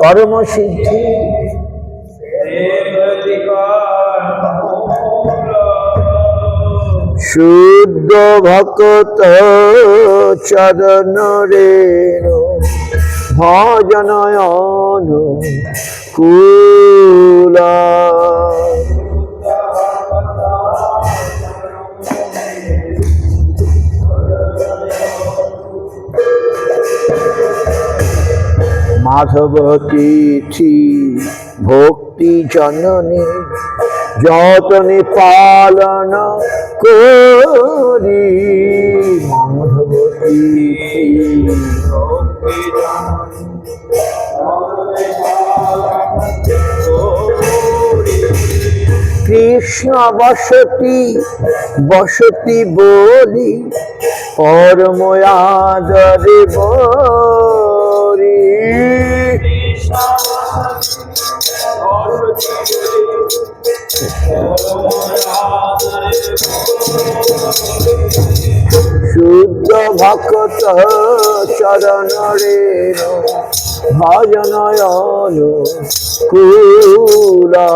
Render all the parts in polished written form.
কর্ম সিদ্ধি শুদ্ধ ভক্ত চরণ রেণু ভজনয়ন কুলা মাধব তিথি ভক্তি জননী যতনে পালন করি মাধব তিথি কৃষ্ণ বসতি বসতি বলি পরম আদরে বলি শুদ্ধ ভক্ত চরণ রেণু ভজনয়ন কুলা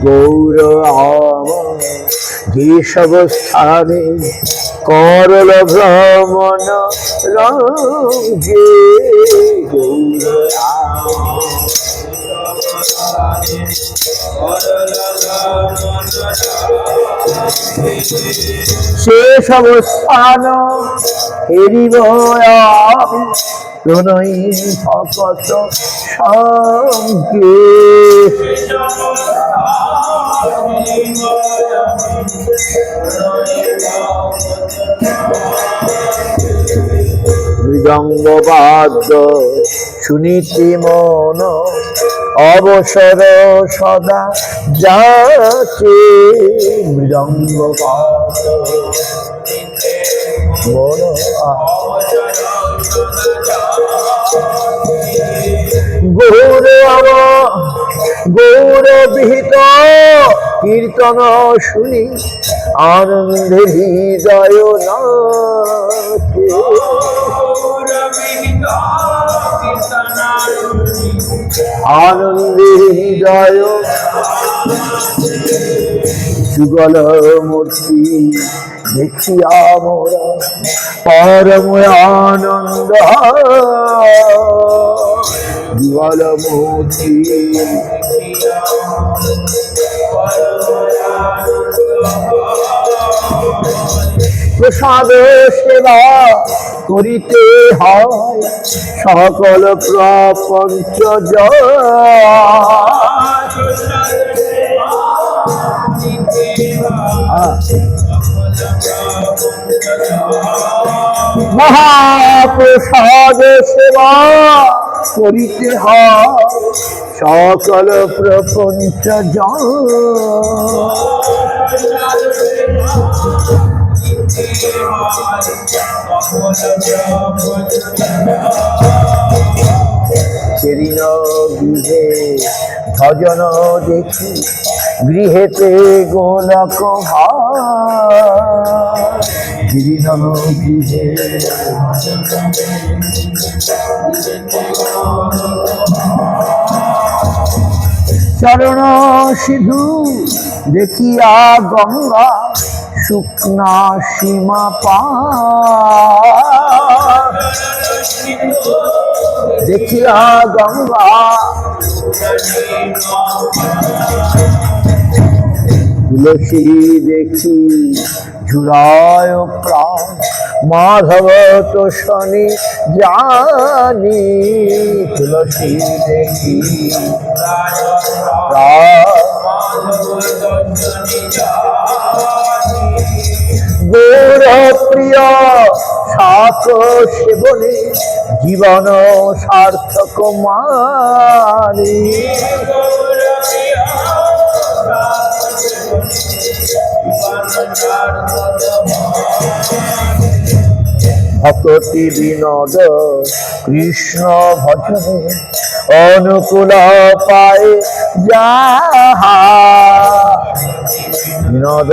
গৌর আমার যেসব স্থানে করল ভ্রমণ রঙ্গে গৌর সেসব স্থান হেরিব আমি প্রণয়ী ভকত সঙ্গে মৃদঙ্গ বাদ্য শুনিতে মন অবসর সদা যাচ্ছে মৃদঙ্গ বাদ্য মন গৌর গৌর বিহিত কীর্তন শুনি আনন্দে হৃদয় নাচে আনন্দে হৃদয় যুগল মূর্তি দেখিয়া মোরা পরম আনন্দ যুগল মূর্তি প্রসাদ সেবা করিতে হয় সকল প্রপঞ্চ মহাপ্রসাদ সেবা করিতে হয় সকল প্রপঞ্চ সেদিন গৃহে ভজন দেখি গৃহেতে গোলক সেদিন গৃহে চরণ সিধু দেখিয়া গঙ্গা শুকনা সীমা পা দেখিয়া গঙ্গা তুলসী দেখি ঝুড়ায় প্রাণ মাধব তো শনি জানি তুলসী দেখি গৌর প্রিয় সাত সেবনে জীবন সার্থক মানি ভক্তি বিনোদ কৃষ্ণ ভজনে অনুকূল পায় যাহা বিনোদ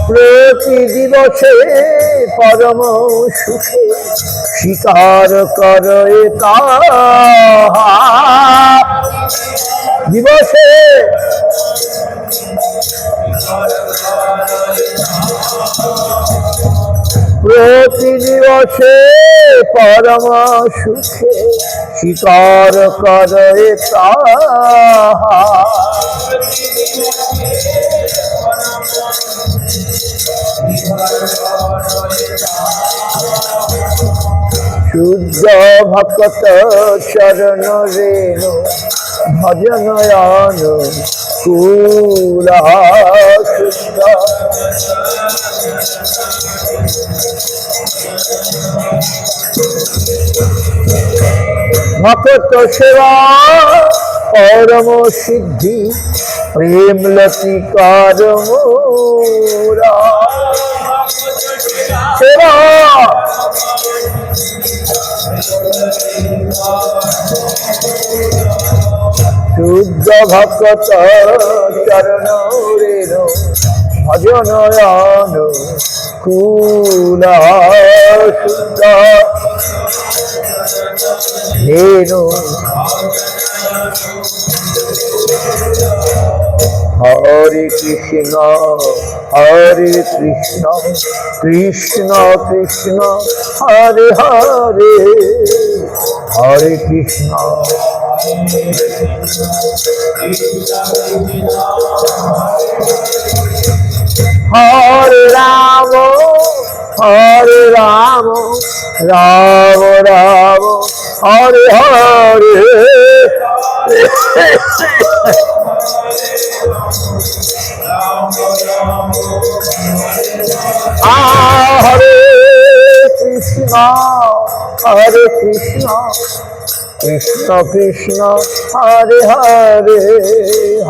প্রতি দিবসে পরম সুখে স্বীকার করে তাহা দিবসে প্রতি দিবসে পরম সুখে স্বীকার করে তাহা শুদ্ধ ভক্ত চরণ রেণু ভজনয়ন কুলা শুদ্ধ ভক্ত সেবা পরম সিদ্ধি প্রেম লতিকার মোরা সেবা শুদ্ধ ভক্ত চরণ রেণু ভজনয়ন কুলা শুদ্ধ ধেনু হরে কৃষ্ণ হরে কৃষ্ণ কৃষ্ণ কৃষ্ণ হরে হরে হরে কৃষ্ণ হরে রাম রাম রাম হরে হরে হরে কৃষ্ণ কৃষ্ণ কৃষ্ণ হরে হরে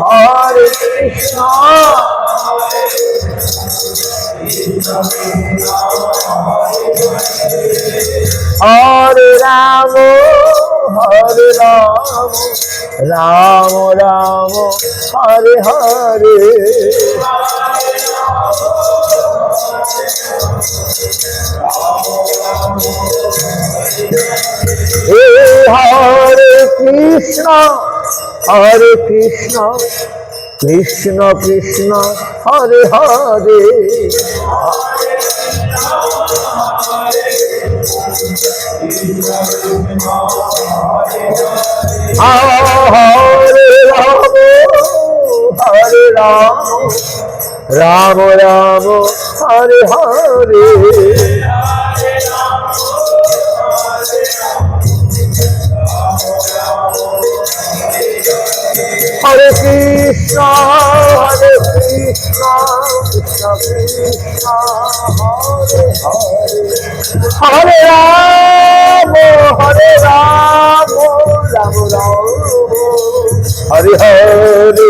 হরে কৃষ্ণ হরে রাম রাম রাম হরে হরে হরে কৃষ্ণ কৃষ্ণ কৃষ্ণ হরে হরে হরে রাম রাম রাম হরে হরে হরে কৃষ্ণ কৃষ্ণ কৃষ্ণ হরে হরে হরে রাম রাম রাম হরে হরে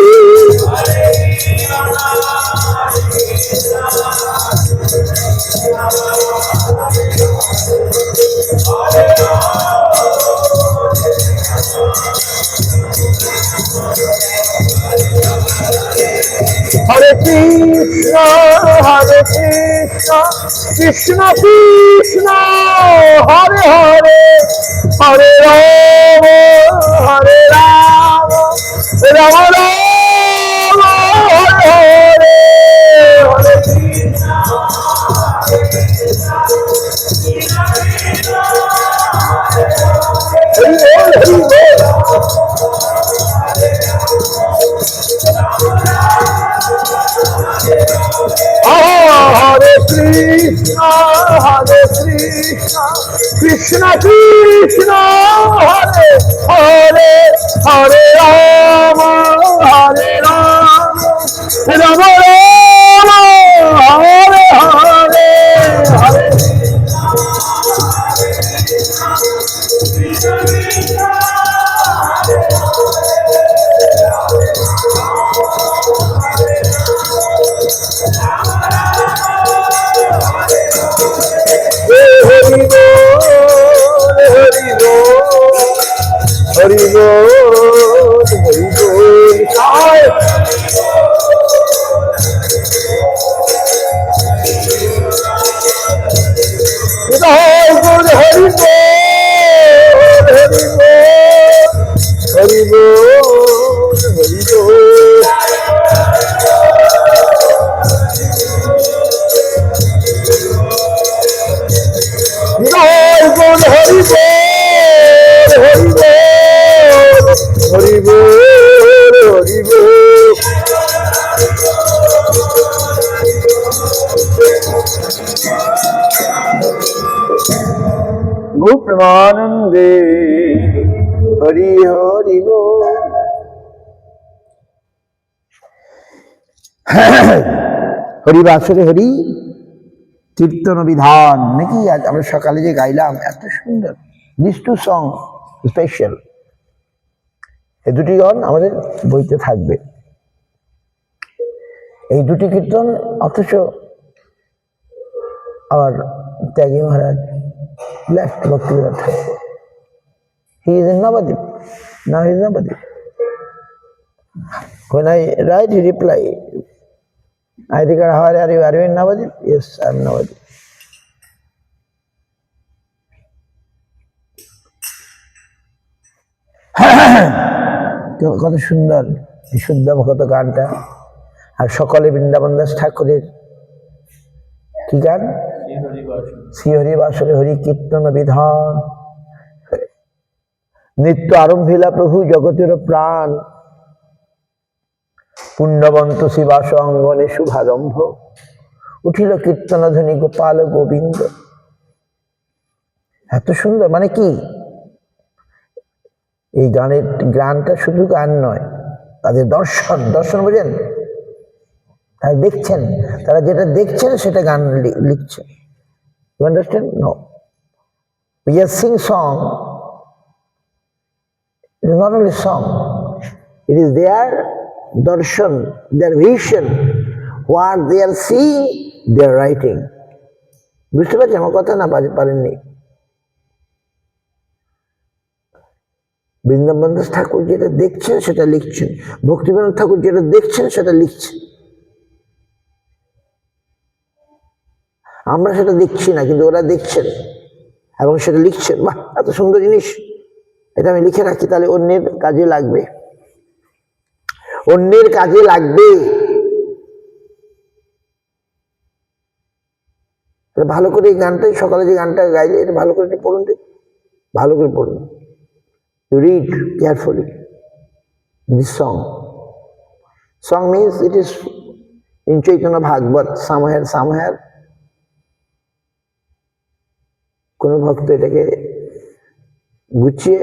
হরে কৃষ্ণ কৃষ্ণ কৃষ্ণ হরে হরে হরে রাম রাম রাম হরে হরে হরে হরে কৃষ্ণ কৃষ্ণ কৃষ্ণ হরে হরে হরে রাম রাম রাম হরে হরে হরে হরি বল জয় হরি বল হরি বল হরি বল হরি বল হরি বল হরি বল হরি বল হরি বল গোপ্রেমানন্দে হরি হরি বল। হরিবাসরে হরি কীর্তন বিধান নাকি আজ আমরা সকালে যে গাইলাম এত সুন্দর। দিস টু সং স্পেশাল, এই দুটি গান আমাদের বইতে থাকবে। এই দুটি কীর্তন অথচ আবার ত্যাগী মহারাজ left Bhaktivinoda Thakur. He is in Navadip. Now he is Navadip. When I write, he reply, I think, how are you? Are you in Navadip? Yes, I am Navadip. কত সুন্দর শুদ্ধ ভগত গানটা। আর সকলে বৃন্দাবন দাস ঠাকুরের কি গান? শ্রী হরিবাসরে হরি কীর্তন বিধান, নিত্য আরম্ভিলা প্রভু জগতের প্রাণ, পুণ্যবন্ত শিবাস অঙ্গনে শুভারম্ভ, উঠিল কীর্তনধ্বনি গোপাল গোবিন্দ। এত সুন্দর, মানে কি এই গানের গানটা শুধু গান নয়, তাদের দর্শন। দর্শন বোঝেন? তারা দেখছেন, তারা যেটা দেখছেন সেটা গান লিখছেন। You understand? No. We just sing song. It is not only song. It is their darshan, their vision. What they are seeing, they are writing. বুঝতে পারছেন আমার কথা? না পারেননি? বৃন্দাবন দাস ঠাকুর যেটা দেখছেন সেটা লিখছেন, ভক্তিবিনোদ ঠাকুর যেটা দেখছেন সেটা লিখছেন। আমরা সেটা দেখছি না, কিন্তু ওরা দেখছেন এবং সেটা লিখছেন। বাহ, এত সুন্দর জিনিস! এটা আমি লিখে রাখি, তাহলে অন্যের কাজে লাগবে, অন্যের কাজে লাগবে। ভালো করে এই গানটাই, সকালে যে গানটা গাইলে, এটা ভালো করে পড়ুন, ভালো করে পড়ুন। You read carefully this song. Song means it is in Chaitanya Bhagavad, somewhere কোন ভক্ত এটাকে গুছিয়ে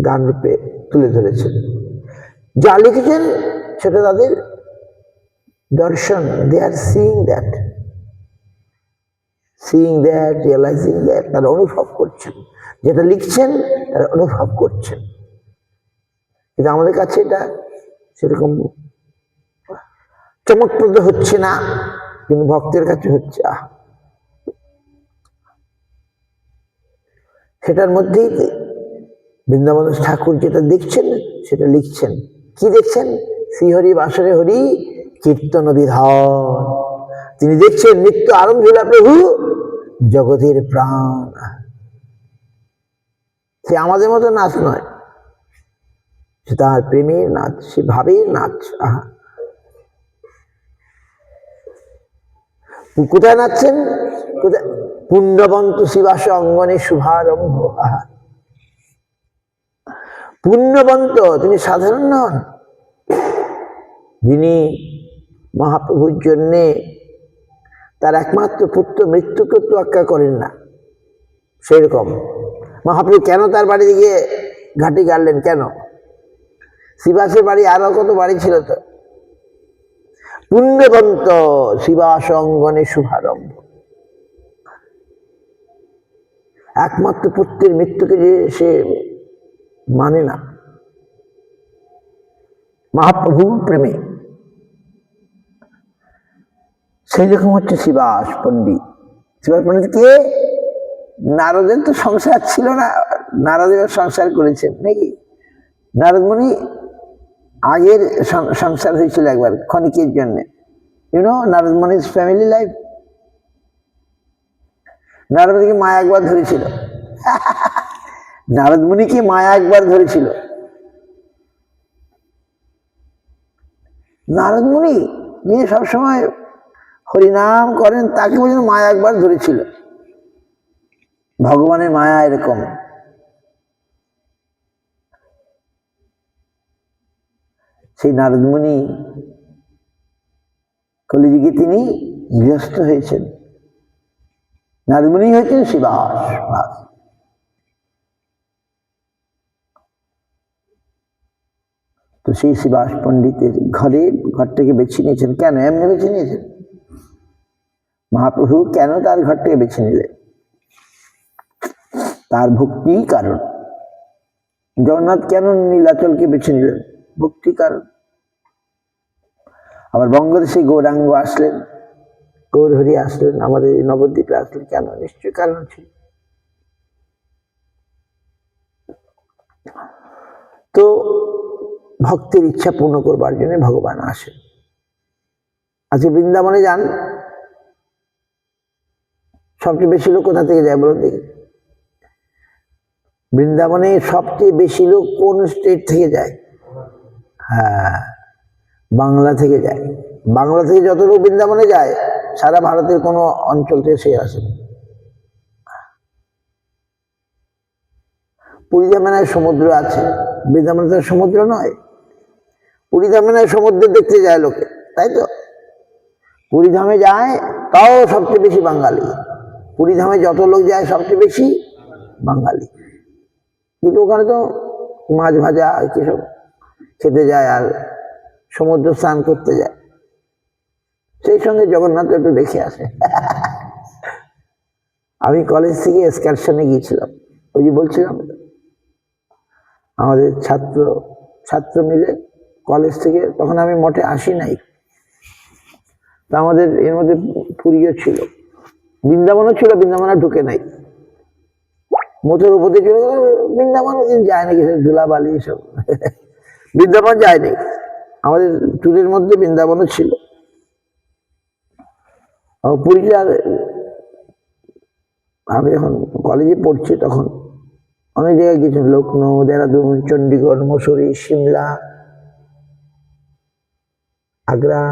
গান রূপে তুলে ধরেছেন। যা লিখেছেন সেটা তাদের দর্শন। They are seeing that, realizing that, তারা অনুভব করছেন। যেটা লিখছেন তারা অনুভব করছেন। কিন্তু আমাদের কাছে এটা সেরকম চমকপ্রদ হচ্ছে না, কিন্তু ভক্তের কাছে হচ্ছে। সেটার মধ্যেই বৃন্দাবন ঠাকুর যেটা দেখছেন সেটা লিখছেন। কি দেখছেন? শ্রীহরি বাসরে হরি কীর্তন বিধান। তিনি দেখছেন নিত্য আরম্ভিলা প্রভু জগতের প্রাণ। সে আমাদের মতো নাচ নয়, সে তার প্রেমের নাচ, সে ভাবের নাচ। কোথায় নাচছেন? কোথায়? পুণ্যবন্ত শিবাস অঙ্গনে শুভারম্ভ। পুণ্যবন্ত, তিনি সাধারণ নন, যিনি মহাপ্রভুর জন্যে তার একমাত্র পুত্র মৃত্যুকে তোয়াক্কা করেন না। সেরকম মহাপ্রভু কেন তার বাড়ি গিয়ে ঘাটি গাড়লেন? কেন? শিবাসের বাড়ি আরো কত বাড়ি ছিল তো। পুণ্যবন্ত শিবাস অঙ্গনে শুভারম্ভ, একমাত্র পুত্রের মৃত্যুকে যে সে মানে না, মহাপ্রভুর প্রেমে। সেই রকম হচ্ছে শিবাস পণ্ডিত। শিবাস পণ্ডিত কে? নারদের তো সংসার ছিল না, নারদের সংসার করেছেন নাকি? নারদমণি আগের সংসার হয়েছিল একবার ক্ষণিকের জন্য। নারদমণির ফ্যামিলি লাইফ। নারদমণিকে মায়া একবার ধরেছিল। নারদমণিকে মায়া একবার ধরেছিল। নারদমণি নিয়ে সবসময় হরিনাম করেন, তাকে পর্যন্ত মায়া একবার ধরেছিল। ভগবানের মায়া এরকম। সেই নারদমণি কলিযুগে তিনি গৃহস্থ হয়েছেন। নারদমণি হয়েছেন শিবাস। তো সেই শিবাস পণ্ডিতের ঘরটাকে বেছে নিয়েছেন। কেন এমনি বেছে নিয়েছেন? মহাপ্রভু কেন তার ঘরটাকে বেছে নিলেন? তার ভক্তি কারণ। জগন্নাথ কেন নীলাচলকে বেছে নিলেন? ভক্তি কারণ। আবার বঙ্গদেশে গৌরাঙ্গ আসলেন, গৌরহরি আসলেন, আমাদের নবদ্বীপে আসলেন, কেন? নিশ্চয় কারণ ছিল। তো ভক্তের ইচ্ছা পূর্ণ করবার জন্য ভগবান আসেন। আজকে বৃন্দাবনে যান, সবচেয়ে বেশি লোক কোথা থেকে যায় বলুন দেখি? বৃন্দাবনে সবচেয়ে বেশি লোক কোন স্টেট থেকে যায়? হ্যাঁ, বাংলা থেকে যায়। বাংলা থেকে যত লোক বৃন্দাবনে যায়, সারা ভারতের কোনো অঞ্চল থেকে সে আসে। পুরীধামেনায় সমুদ্র আছে, বৃন্দাবনে তো সমুদ্র নয়। পুরীধামেনায় সমুদ্র দেখতে যায় লোকে, তাই তো? পুরীধামে যায়, তাও সবচেয়ে বেশি বাঙালি। পুরীধামে যত লোক যায় সবচেয়ে বেশি বাঙালি। কিন্তু ওখানে তো মাছ ভাজা কিসব খেতে যায় আর সমুদ্র স্নান করতে যায়। সেই সঙ্গে জগন্নাথ একটু দেখে আসে। আমি কলেজ থেকে এক্সকারশনে গিয়েছিলাম, ওই যে বলছিলাম আমাদের ছাত্র মিলে কলেজ থেকে, তখন আমি মোটে আসি নাই। তা আমাদের এর মধ্যে পুরীও ছিল, বৃন্দাবনও ছিল, বৃন্দাবন ঢুকে নাই। মোটের উপর দিয়ে চলে গেল, বৃন্দাবন যায় নাকি, ধুলাবালি এসব। বৃন্দাবন যায়নি। আমাদের ট্যুরের মধ্যে বৃন্দাবনও ছিল। পুরীটা আমি যখন কলেজে পড়ছি তখন অনেক জায়গায় গেছি, লখনৌ, দেহরাদুন, চণ্ডীগড়, মসুরি, সিমলা, আগ্রা,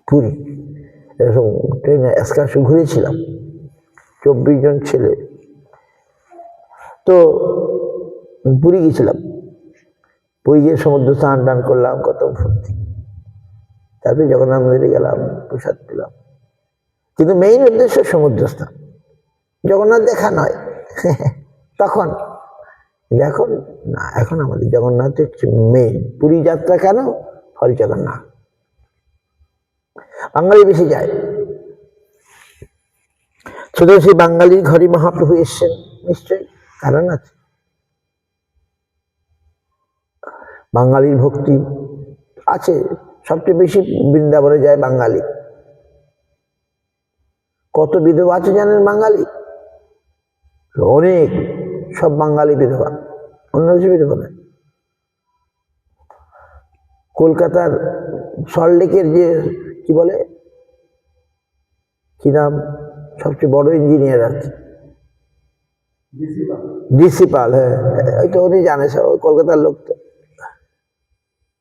পুরী, এরকম ট্রেনে এক্সকারশন ঘুরেছিলাম। 24 জন ছেলে। তো পুরী গেছিলাম, পুরী গিয়ে সমুদ্র স্নান টান করলাম, কত ফুর্তি। তারপরে জগন্নাথ মন্দিরে গেলাম, প্রসাদ পেলাম। কিন্তু মেইন উদ্দেশ্য সমুদ্র স্নান, জগন্নাথ দেখা নয়। তখন এখন না, এখন আমাদের জগন্নাথের মেইন। পুরী যাত্রা কেন? হরি জগন্নাথ। বাঙালি বেশি যায়। শুধু সেই বাঙালির ঘরে মহাপ্রভু এসছেন, নিশ্চয় কারণ আছে। বাঙালির ভক্তি আছে, সবচেয়ে বেশি বৃন্দাবনে যায় বাঙালি। কত বিধবা আছে জানেন বাঙালি? অনেক, সব বাঙালি বিধবা, অন্য কিছু বিধবা নয়। কলকাতার সল্টলেকের যে কি বলে, কি নাম, সবচেয়ে বড় ইঞ্জিনিয়ার আছে, ডিসি পাল। হ্যাঁ, ওই তো উনি জানে, সব কলকাতার লোক। তো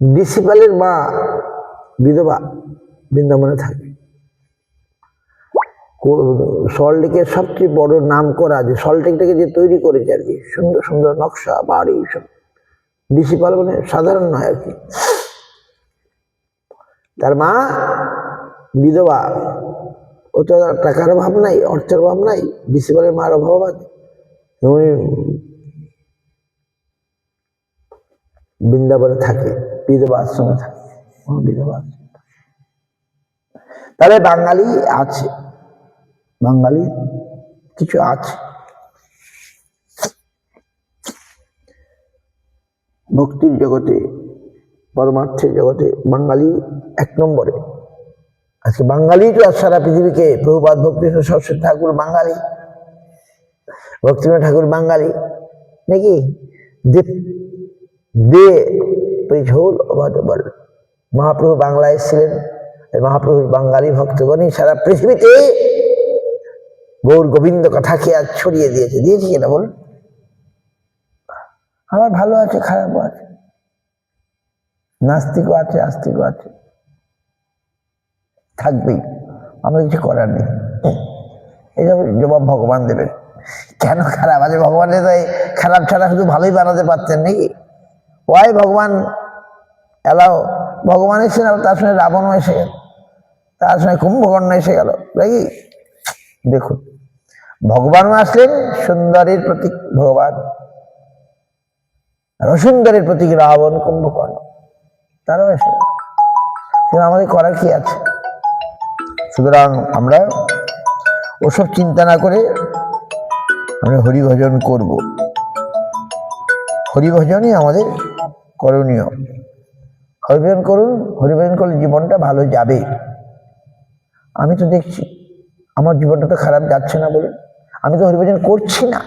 ডিসি পালের মা বিধবা, বৃন্দাবনে থাকে। সল্টলেকের সবচেয়ে বড় নাম করা, যে সল্টলেকটাকে যে তৈরি করেছে আর কি, সুন্দর সুন্দর নকশা বাড়ি সব, ডিসি পাল মানে সাধারণ নয় আর কি। তার মা বিধবা, ও তো টাকার অভাব নাই, অর্থের অভাব নাই, ডিসি পালের মার অভাব আছে। উনি বৃন্দাবনে থাকে, বিধবা আশ্রমে থাকে, বিধবা। তাহলে বাঙালি আছে, বাঙালি কিছু আছে। ভক্তির জগতে, পরমার্থের জগতে বাঙালি 1 নম্বরে। আজকে বাঙালি তো সারা পৃথিবীকে, প্রভুপাদ ভক্তি সরস্বতী ঠাকুর বাঙালি, ভক্তিনাথ ঠাকুর বাঙালি, নাকি? দে দে preach whole over the world. Mahaprabhu বাংলায় এসেছিলেন, মহাপ্রভুর বাঙালি ভক্তগণই সারা পৃথিবীতে গৌর গোবিন্দ কথাকে আজ ছড়িয়ে দিয়েছে কিনা বলুন? আমার ভালো আছে, খারাপও আছে, নাস্তিকও আছে, আস্তিকও আছে, থাকবেই, আমরা কিছু করার নেই। এইসব জবাব ভগবান দেবেন। কেন খারাপ আছে? ভগবানের তাই খারাপ ছাড়া শুধু ভালোই বানাতে পারতেন নাকি? ওয়াই ভগবান এলাও? ভগবান এসে গেল, তার সঙ্গে রাবণও এসে গেল, তার সঙ্গে কুম্ভকর্ণ এসে গেল নাকি? দেখুন, ভগবানও আসলেন, সুন্দরের প্রতীক ভগবান, আর অসুন্দরের প্রতীক রাবণ, কুম্ভকর্ণ, তারাও এসে গেল। কিন্তু আমাদের করার কি আছে? সুতরাং আমরা ওসব চিন্তা না করে আমরা হরিভজন করব। হরিভজনই আমাদের করণীয়। হরিভজন করুন, হরিভজন করলে জীবনটা ভালো যাবে। আমি তো দেখছি আমার জীবনটা তো খারাপ যাচ্ছে না বলুন। আমি তো হরিভজন করছি না,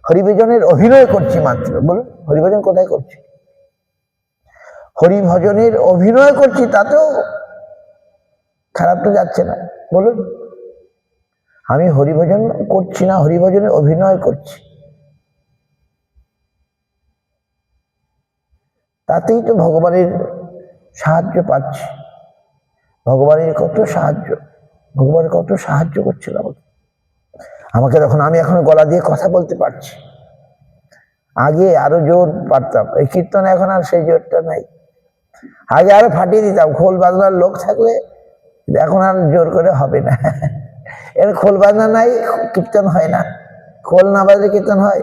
হরিভজনের অভিনয় করছি মাত্র। বলুন, হরিভজন কোথায় করছি? হরিভজনের অভিনয় করছি, তাতেও খারাপ তো যাচ্ছে না বলুন। আমি হরিভজন করছি না, হরিভজনের অভিনয় করছি, তাতেই তো ভগবানের সাহায্য পাচ্ছি। ভগবানের কত সাহায্য, ভগবান কত সাহায্য করছিল আমাকে তখন। আমি এখন গলা দিয়ে কথা বলতে পারছি, আগে আরো জোর পারতাম। এই কীর্তনে এখন আর সেই জোরটা নাই। আগে আরো ফাটিয়ে দিতাম, খোল বাঁধবার লোক থাকলে। এখন আর জোর করে হবে না। এর খোল বাঁধা নাই, কীর্তন হয় না। খোল না বাজলে কীর্তন হয়?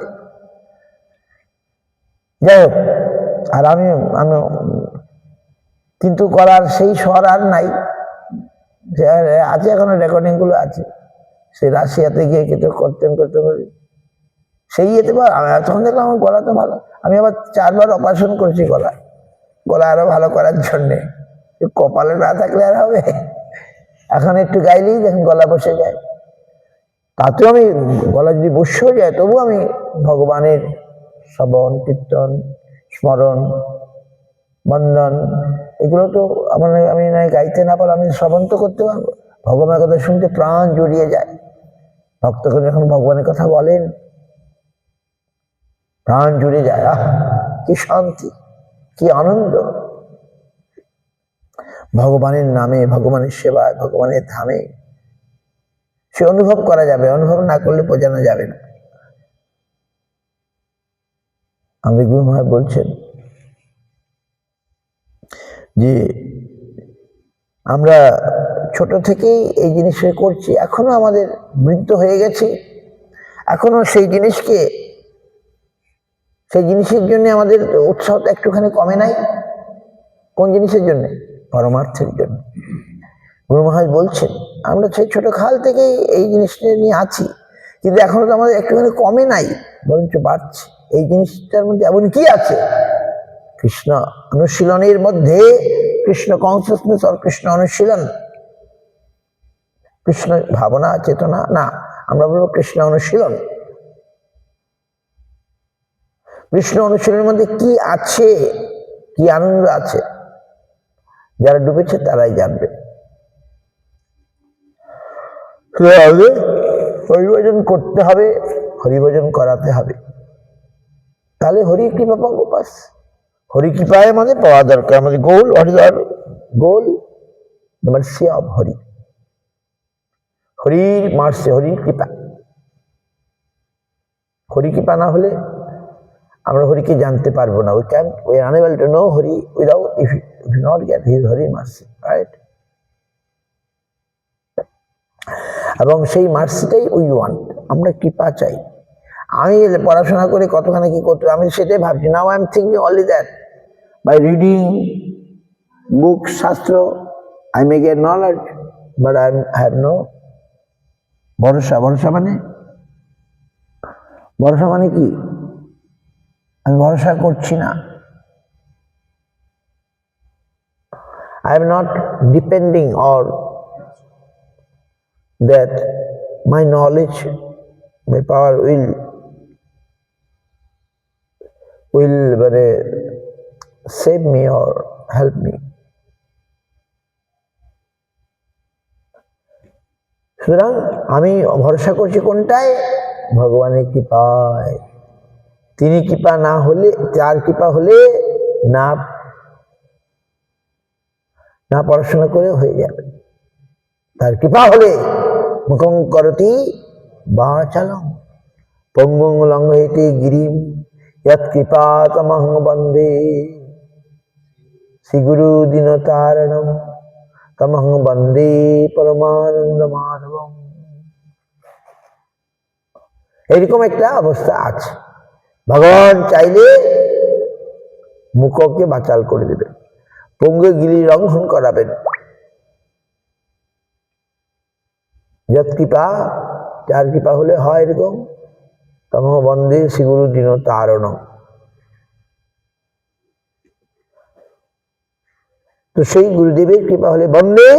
যাই হোক, আর আমি কিন্তু করার সেই স্বর আর নাই। আছে এখনো, রেকর্ডিং গুলো আছে, সেই রাশিয়াতে গিয়ে কিছু করতেন সেই ইয়েতে। তখন দেখলাম আমার গলা তো ভালো। আমি আবার 4 বার অপারেশন করেছি গলা আরো ভালো করার জন্যে। কপালে না থাকলে আর হবে? এখন একটু গাইলেই দেখুন গলা বসে যায়। তাতেও আমি গলা যদি বসেও যায়, তবু আমি ভগবানের শ্রবণ, কীর্তন, স্মরণ, বন্দন, এগুলো তো আমি নয় গাইতে না পারলে আমি শ্রবণ তো করতে পারবো। ভগবানের কথা শুনতে প্রাণ জড়িয়ে যায়। ভক্তগণ যখন ভগবানের কথা বলেন, প্রাণ জুড়ে যায়। আহ, কি শান্তি, কি আনন্দ! ভগবানের নামে, ভগবানের সেবায়, ভগবানের ধামে সে অনুভব করা যাবে। অনুভব না করলে বোঝানো যাবে না। আমাদের গুরু মহারাজ বলছেন যে আমরা ছোট থেকেই এই জিনিসটা করছি, এখনো আমাদের বৃদ্ধ হয়ে গেছে, এখনো সেই জিনিসের জন্য আমাদের উৎসাহটা একটুখানি কমে নাই। কোন জিনিসের জন্য? পরমার্থের জন্য। গুরু মহারাজ বলছেন আমরা সেই ছোট কাল থেকেই এই জিনিসটা নিয়ে আছি, কিন্তু এখনো তো আমাদের একটুখানি কমে নাই, বরঞ্চ বাড়ছে। এই জিনিসটার মধ্যে এমন কি আছে? কৃষ্ণ অনুশীলনের মধ্যে, কৃষ্ণ কনসিয়াসনেস আর কৃষ্ণ অনুশীলন, কৃষ্ণ ভাবনা চেতনা না, আমরা বলবো কৃষ্ণ অনুশীলন। কৃষ্ণ অনুশীলনের মধ্যে কি আছে, কি আনন্দ আছে, যারা ডুবেছে তারাই জানবে। হরিভজন করতে হবে, হরিভজন করাতে হবে, তাহলে হরি কৃপা পাবো। বাস হরি কৃপায় আমাদের পাওয়া দরকার। আমাদের গোল, গোল মার্সি অফ হরি, হরির মার্সি, হরির কৃপা। হরি কৃপা না হলে আমরা হরিকে জানতে পারবো না। we are unable to know Hari without if you not get his Hari mercy, right? এবং সেই মার্সিটাই উই ওয়ান্ট, আমরা কৃপা চাই। আমি পড়াশোনা করে কতখানি কি করতে, আমি সেটাই ভাবছি। Now I am thinking only that by reading book, শাস্ত্র, I may get knowledge, but I have no ভরসা। ভরসা মানে কি? আমি ভরসা করছি না। I am not depending on that my knowledge, my power will will মানে save me or help me. সুতরাং আমি ভরসা করছি কোনটায়? ভগবানের কৃপায়। তিনি কৃপা না হলে, যার কৃপা হলে না না পড়াশোনা করে হয়ে যাবে, তার কৃপা হলে মুখং করতি বাচালং পঙ্গুং লঙ্ঘয়তি গিরিম যৎ কৃপাতমহং বন্দে শ্রীগুরু দীনতারিণম তমহং বন্দে পরমানন্দ মাধবম। এরকম একটা অবস্থা আছে। ভগবান চাইলে মুখকে বাচাল করে দেবেন, পঙ্গু গিরি লঙ্ঘন করাবেন। যৎ কৃপা, যার কৃপা হলে হয় এরকম, তমহ বন্দে শ্রীগুরু দীনতারিণম। তো সেই গুরুদেবের কৃপা হলে বন্দে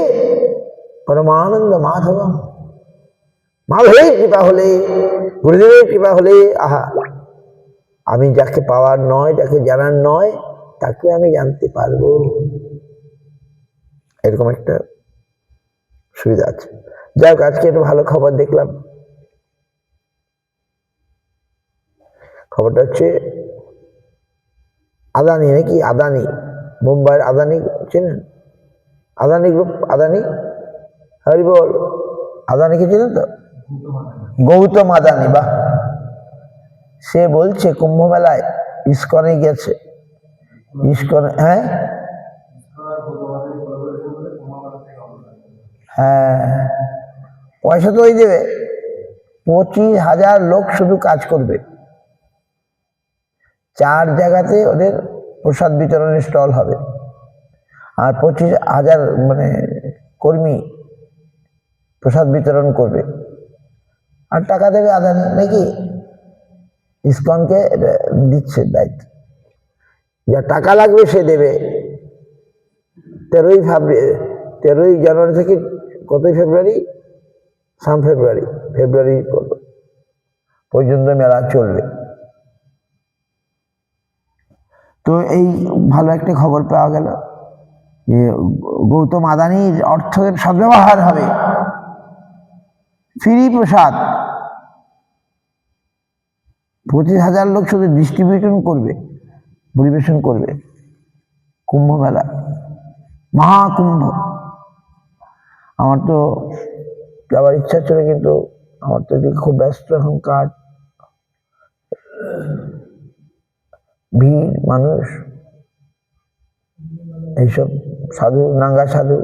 পরমানন্দ মাধবম। মাধবের কৃপা হলে, গুরুদেবের কৃপা হলে, আহা, আমি যাকে পাওয়ার নয়, যাকে জানার নয়, তাকে আমি জানতে পারবো। এরকম একটা সুবিধা আছে। যাই হোক, আজকে একটা ভালো খবর দেখলাম। খবরটা হচ্ছে আদানি, নাকি আদানি, মুম্বাইয়ের আদানি চেনেন? আদানি গ্রুপ, আদানি, হরি বল, আদানিকে চেনেন তো? গৌতম আদানি, বাহ। সে বলছে কুম্ভ মেলায় ইস্কনে গেছে, ইস্কনে, হ্যাঁ হ্যাঁ, পয়সা তো ওই দেবে, 25,000 লোক শুধু কাজ করবে। 4 জায়গাতে ওদের প্রসাদ বিতরণের স্টল হবে, আর 25,000 মানে কর্মী প্রসাদ বিতরণ করবে, আর টাকা দেবে আদানি, নাকি ইসকনকে দিচ্ছে দায়িত্ব। যা টাকা লাগবে সে দেবে। 13ই জানুয়ারি থেকে কতই ফেব্রুয়ারি, ফেব্রুয়ারি পর্যন্ত মেলা চলবে। তো এই ভালো একটা খবর পাওয়া গেল যে গৌতম আদানির অর্থের সদ্ব্যবহার হবে, ফ্রি প্রসাদ। 25,000 লোক শুধু পরিবেশন করবে কুম্ভ মেলা, মহাকুম্ভ। আমার তো যাওয়ার ইচ্ছা ছিল, কিন্তু আমার তো এদিকে খুব ব্যস্ত এখন কাজ, ভিড়, মানুষ, এইসব সাধু, নাঙ্গা সাধু,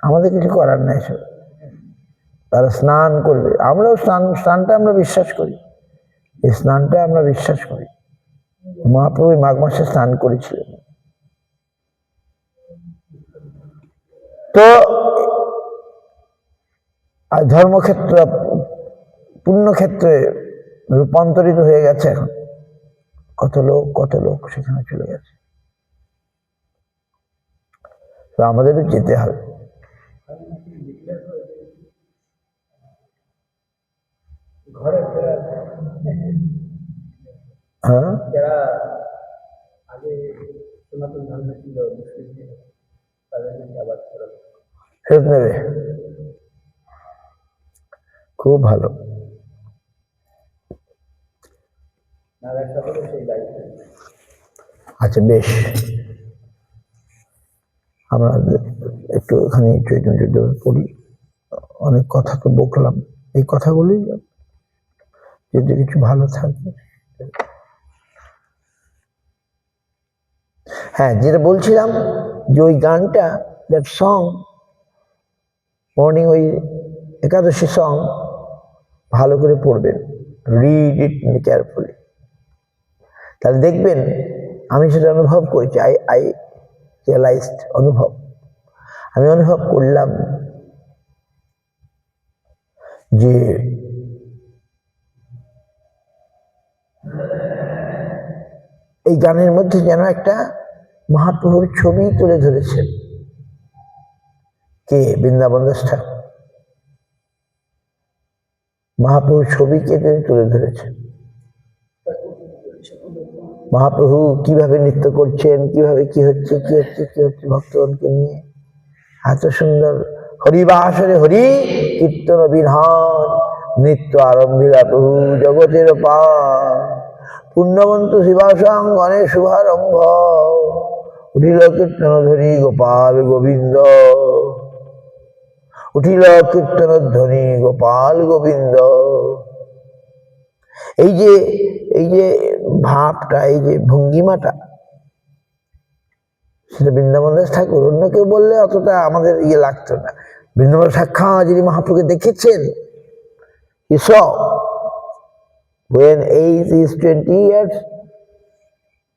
আমাদের কিছু করার নাই। সব তারা স্নান করবে, আমরাও স্নানটা আমরা বিশ্বাস করি, এই স্নানটা আমরা বিশ্বাস করি। মহাপ্রভু মাঘ মাসে স্নান করেছিলেন। তো ধর্মক্ষেত্র পুণ্যক্ষেত্রে রূপান্তরিত হয়ে গেছে এখন। কত লোক সেখানে চলে গেছে। তো আমাদেরও যেতে হবে। হ্যাঁ, ফেরত নেবে, খুব ভালো। আচ্ছা, বেশ, আমরা একটু এখানে চৈতন্য পড়ি। অনেক কথা তো বকলাম, এই কথাগুলি যদি কিছু ভালো থাকে। হ্যাঁ, যেটা বলছিলাম যে ওই গানটা, দ্যাট সং, মর্নিং ওই একাদশী সং ভালো করে পড়বেন, রিড ইট কেয়ারফুলি। তাহলে দেখবেন, আমি সেটা অনুভব করেছি, আই রিয়েলাইজড, আমি অনুভব করলাম যে এই গানের মধ্যে যেন একটা মহাপ্রভুর ছবি তুলে ধরেছেন। কে? বৃন্দাবন দাস ঠাকুর মহাপ্রভুর ছবিকে তিনি তুলে ধরেছেন। মহাপ্রভু কিভাবে নৃত্য করছেন, কিভাবে কি হচ্ছে ভক্তগণকে নিয়ে এত সুন্দর। হরিবাসরে হরি কীর্তন বিধান, নৃত্য আরম্ভিলা প্রভু জগতের পান। পুণ্যবন্ত শিবাসং গণেশ শুভারম্ভ, উঠিল কীর্তন ধ্বনি গোপাল গোবিন্দ, উঠিল কীর্তন ধ্বনি গোপাল গোবিন্দ। এই যে ভাবটা, এই যে ভঙ্গিমাটা, সেটা বৃন্দাবন দাস ঠাকুর, অন্য কেউ বললে অতটা আমাদের লাগতো না। বৃন্দাবন সাক্ষাৎ যিনি মহাপ্রভুকে দেখেছেন, he saw when age is 20 years,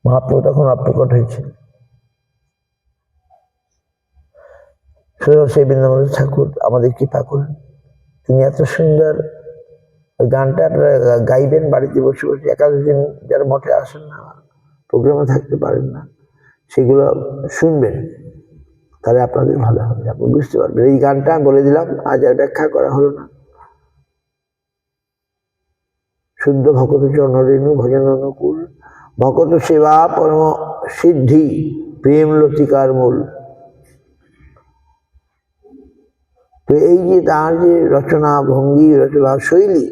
Mahaprabhu তখন অপ্রকট হয়েছিল। সেই বৃন্দাবন ঠাকুর আমাদের কৃপা করুন। তিনি এত সুন্দর ওই গানটা আপনারা গাইবেন বাড়িতে বসে বসে। একাদশ দিন যারা মঠে আসেন না, প্রোগ্রামে থাকতে পারেন না, সেগুলো শুনবেন, তাহলে আপনাদের ভালো হবে, আপনি বুঝতে পারবেন। এই গানটা বলে দিলাম, আজ আর ব্যাখ্যা করা হলো না। শুদ্ধ ভকত চরণরেণু ভজন অনুকূল, ভকত সেবা পরম সিদ্ধি, প্রেম লতিকার মূল। তো এই যে তার যে রচনা ভঙ্গি, রচনা শৈলী,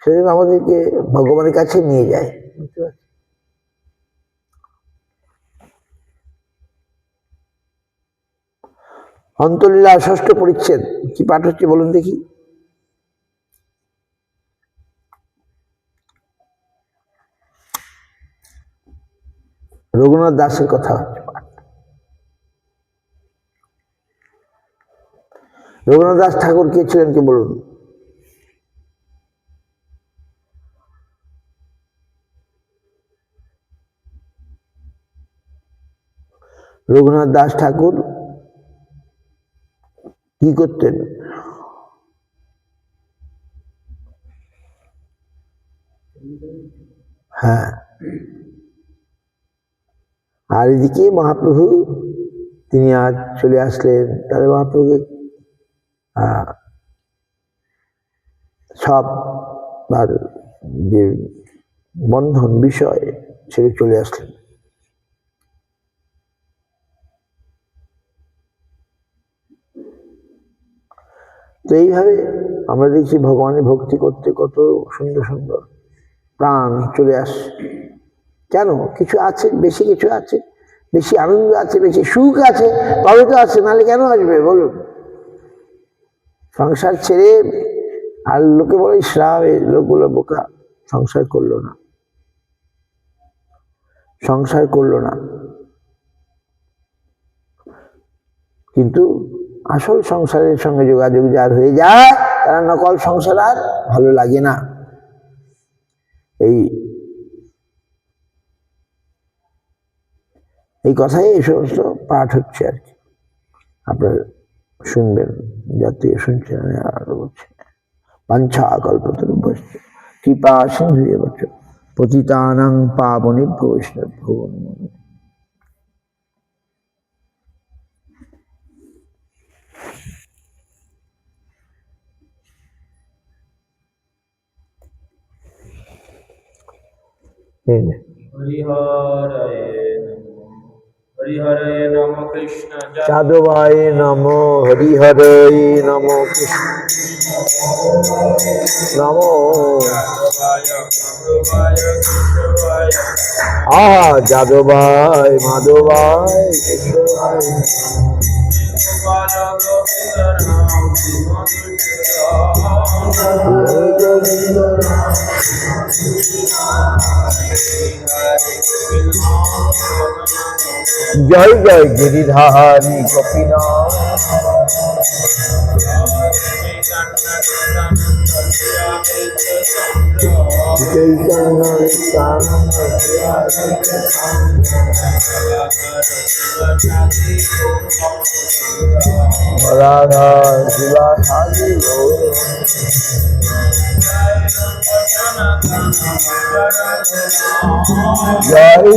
সেজন্য আমাদেরকে ভগবানের কাছে নিয়ে যায়, বুঝতে পারছি। অন্তলীলা ষষ্ঠ পরিচ্ছেদ কি পাঠ হচ্ছে বলুন দেখি। রঘুনাথ দাসের কথা হচ্ছে পাঠ। রঘুনাথ দাস ঠাকুর কে ছিলেন কি বলুন? রঘুনাথ দাস ঠাকুর কি করতেন? হ্যাঁ, আর এদিকে মহাপ্রভু তিনি আজ চলে আসলেন, তাহলে মহাপ্রভুকে সব তার যে বন্ধন বিষয় ছেড়ে চলে আসলেন। তো এইভাবে আমরা দেখছি ভগবানের ভক্তি করতে কত সুন্দর সুন্দর প্রাণ চলে আসে। কেন? কিছু আছে, বেশি কিছু আছে, বেশি আনন্দ আছে, বেশি সুখ আছে, তবে তো আছে, নাহলে কেন আসবে বলুন? সংসার ছেড়ে, আর লোকে বলে শ্রাব, লোকগুলো বোকা, সংসার করলো না, সংসার করলো না, কিন্তু আসল সংসারের সঙ্গে যোগাযোগ যার হয়ে যায়, তারা নকল সংসার আর ভালো লাগে না। এই কথাই এই সমস্ত পাঠ হচ্ছে আর কি, আপনার শুনবেন, যাতে শুনছেন আরো বলছে। বাঞ্ছা কল্পতরুভ্যশ্চ কৃপা সিন্ধুভ্যেব চ পতিতানাং পাবনেভ্যো বৈষ্ণবেভ্যো নমো নমঃ। হরিহরে নম কৃষ্ণ যাদবায় নমো, হরিহরে নমো কৃষ্ণ নমো যাদবায় মাধবায় কেশবায়। জয় জয় গিরিধারী গোপীনাথ, রাধা শিবা সাধি জয়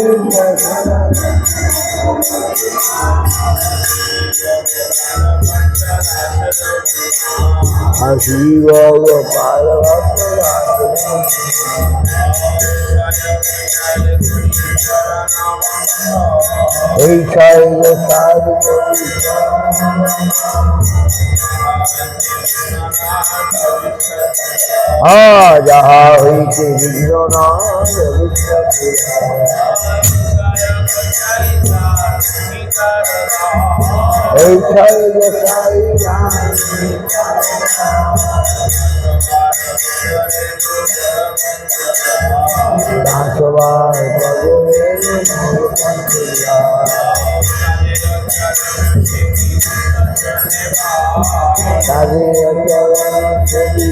শিব গোপাল এই ছয় গোসাই যাহা হইতে বিঘ্ন না এই ছয় গোসাই দাসবাই ভগবেন তাদের ছবি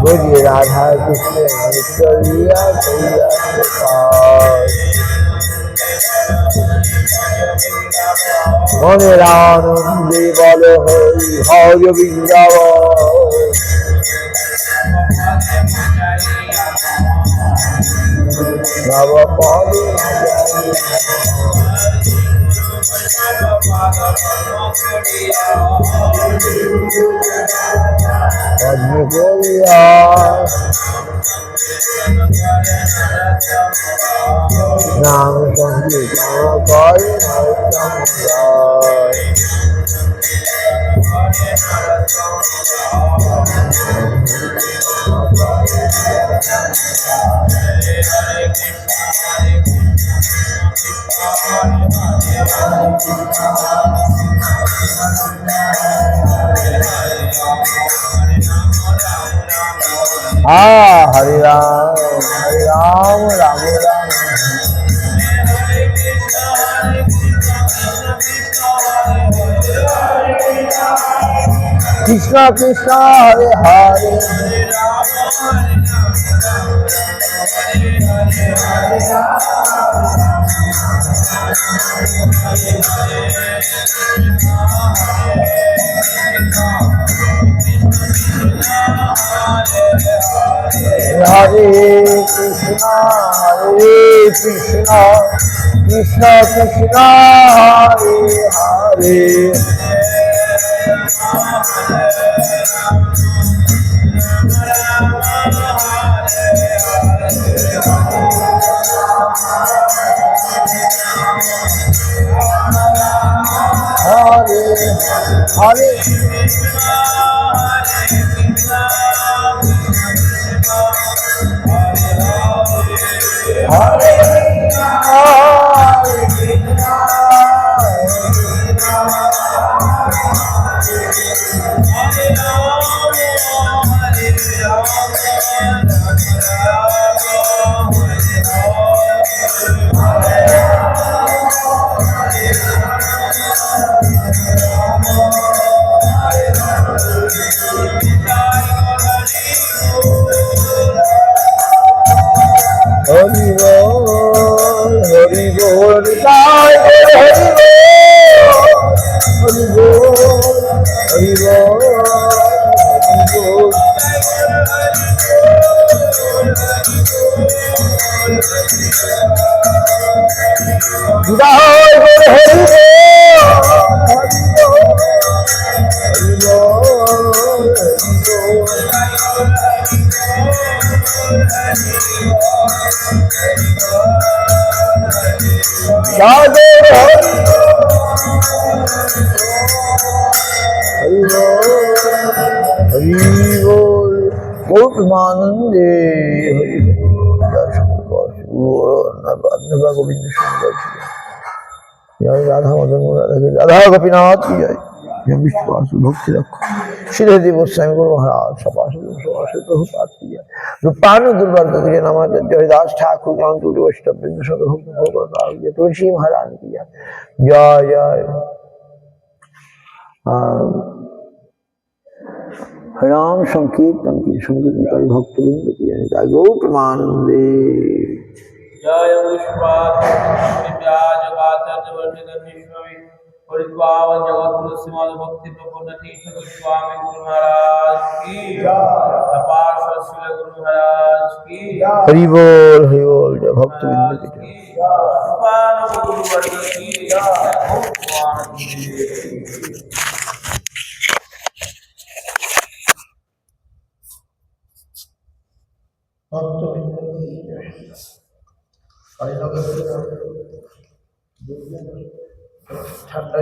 बोलिए राधा कृष्ण करिया करिया मने आनंदे बल हरि हर वृंदावन नव पद नाम संकीर्तन कर हरे राम राम राम कृष्ण कृष्ण हरे हरे हरे कृष्ण कृष्ण कृष्ण हरे हरे हरे हरे हरि बोल हरि बोल हरि बोल हरि बोल बहुत मानंदे गोविंद सुंदर जय राधा मदन राधा गोपीनाथ की जय जय विश्वासु भक्ति रखो श्रीहरि गोस्वामी गुरु महाराज सपात की जय रूपानु दुर्गा के नाम जयदास ठाकुर ज्ञानचूड़ वैष्णव बिंदु तुलसी महाराज की जय जय जय হরিনাম সংকীর্তন কি সংকীর্তন ভক্তবৃন্দ কি তাই গৌর প্রমানন্দে जय पुष्पाज वाचन वर्णित विश्ववि परिद्वावन जगत गुरु श्रीमद भक्ति प्रपूर्ण तीर्थ गोस्वामी गुरु महाराज की अपार श्री गुरु महाराज की हरि बोल जय भक्तबृंद की जय। कृपान गुरु वर्ग की भगवान की ভক্তবৃন্দ কি জয়। ঠান্ডা